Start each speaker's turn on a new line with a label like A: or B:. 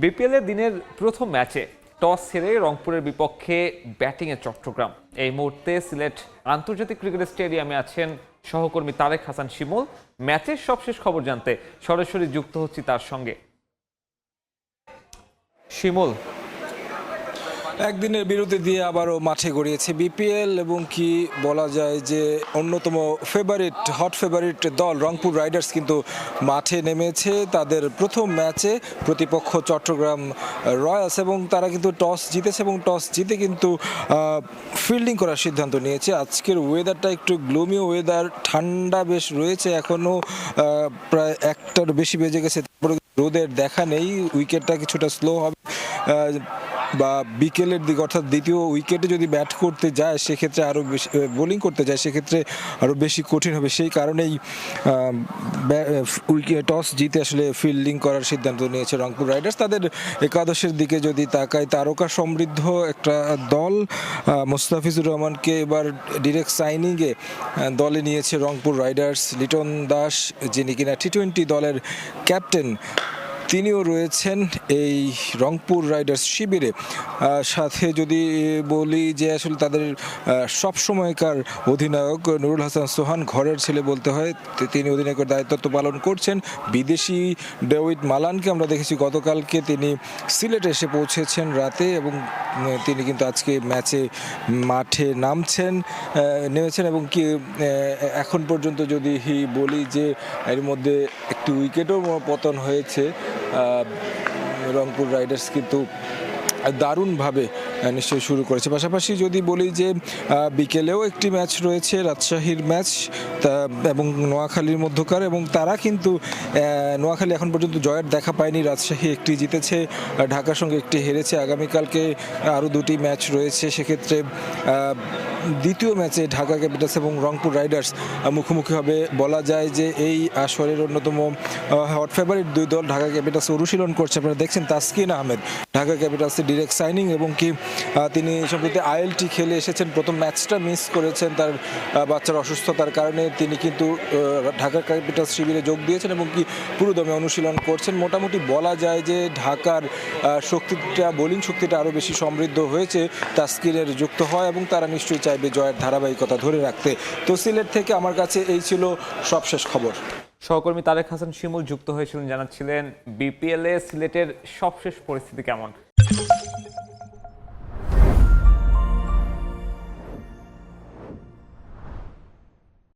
A: BPL এর দিনের প্রথম ম্যাচে টস হেরে রংপুরের বিপক্ষে ব্যাটিংয়ে চট্টগ্রাম। এই মুহূর্তে সিলেট আন্তর্জাতিক ক্রিকেট স্টেডিয়ামে আছেন সহকর্মী তারেক হাসান শিমুল। ম্যাচের সবশেষ খবর জানতে সরাসরি যুক্ত হচ্ছি তার সঙ্গে। শিমুল,
B: একদিনের বিরতি দিয়ে আবারও মাঠে গড়িয়েছে বিপিএল এবং কি বলা যায় যে অন্যতম হট ফেভারিট দল রংপুর রাইডার্স কিন্তু মাঠে নেমেছে তাদের প্রথম ম্যাচে। প্রতিপক্ষ চট্টগ্রাম রয়্যালস এবং তারা কিন্তু টস জিতেছে এবং টস জিতে কিন্তু ফিল্ডিং করার সিদ্ধান্ত নিয়েছে। আজকের ওয়েদারটা একটু গ্লুমি ওয়েদার, ঠান্ডা বেশ রয়েছে, এখনও প্রায় 1টার বেশি বেজে গেছে, রোদের দেখা নেই। উইকেটটা কিছুটা স্লো হবে বা বিকেলের দিকে অর্থাৎ দ্বিতীয় উইকেটে যদি ব্যাট করতে যায় সেক্ষেত্রে আরও বেশি, বোলিং করতে যায় সেক্ষেত্রে আরও বেশি কঠিন হবে। সেই কারণেই টস জিতে আসলে ফিল্ডিং করার সিদ্ধান্ত নিয়েছে রংপুর রাইডার্স। তাদের একাদশের দিকে যদি তাকায়, তারকা সমৃদ্ধ একটা দল। মোস্তাফিজুর রহমানকে এবার ডিরেক্ট সাইনিংয়ে দলে নিয়েছে রংপুর রাইডার্স। লিটন দাস, যিনি কিনা টি-20 দলের ক্যাপ্টেন, তিনিও রয়েছেন এই রংপুর রাইডার্স শিবিরে। সাথে যদি বলি যে আসলে তাদের সবসময়কার অধিনায়ক নুরুল হাসান সোহান, ঘরের ছেলে বলতে হয়, তিনি অধিনায়কের দায়িত্ব পালন করছেন। বিদেশি ডেভিড মালানকে আমরা দেখেছি গতকালকে, তিনি সিলেটে এসে পৌঁছেছেন রাতে এবং তিনি কিন্তু আজকে ম্যাচে মাঠে নেমেছেন এবং কি এখন পর্যন্ত যদি বলি যে এর মধ্যে একটি উইকেটও পতন হয়েছে। রংপুর রাইডার্স কিন্তু দারুণভাবে নিশ্চয়ই শুরু করেছে। পাশাপাশি যদি বলি যে বিকেলেও একটি ম্যাচ রয়েছে, রাজশাহীর ম্যাচ এবং নোয়াখালীর মধ্যকার, এবং তারা কিন্তু নোয়াখালী এখন পর্যন্ত জয়ের দেখা পায়নি। রাজশাহী একটি জিতেছে, ঢাকার সঙ্গে একটি হেরেছে। আগামীকালকে আরও দুটি ম্যাচ রয়েছে, সেক্ষেত্রে দ্বিতীয় ম্যাচে ঢাকা ক্যাপিটালস এবং রংপুর রাইডার্স মুখোমুখি হবে। বলা যায় যে এই আসরের অন্যতম হট ফেভারিট দুই দল। ঢাকা ক্যাপিটালস অনুশীলন করছে, আপনারা দেখছেন তাসকিন আহমেদ ঢাকা ক্যাপিটালসের ডিরেক্ট সাইনিং, এবং কি তিনি সম্প্রতি আইএলটি খেলে এসেছেন। প্রথম ম্যাচটা মিস করেছেন তার বাচ্চার অসুস্থতার কারণে। তিনি কিন্তু ঢাকা ক্যাপিটালস শিবিরে যোগ দিয়েছেন এবং কি পুরোদমে অনুশীলন করছেন। মোটামুটি বলা যায় যে ঢাকার বোলিং শক্তিটা আরও বেশি সমৃদ্ধ হয়েছে তাসকিনের যুক্ত হয় এবং তারা নিশ্চয়ই চাইবে জয়ের ধারাবাহিকতা ধরে রাখতে। তো সিলেট থেকে আমার কাছে এই ছিল সবশেষ খবর।
A: সহকর্মী তারেক হাসান শিমুল যুক্ত হয়েছিলেন, জানাচ্ছিলেন বিপিএল এ সিলেটের সবশেষ পরিস্থিতি কেমন।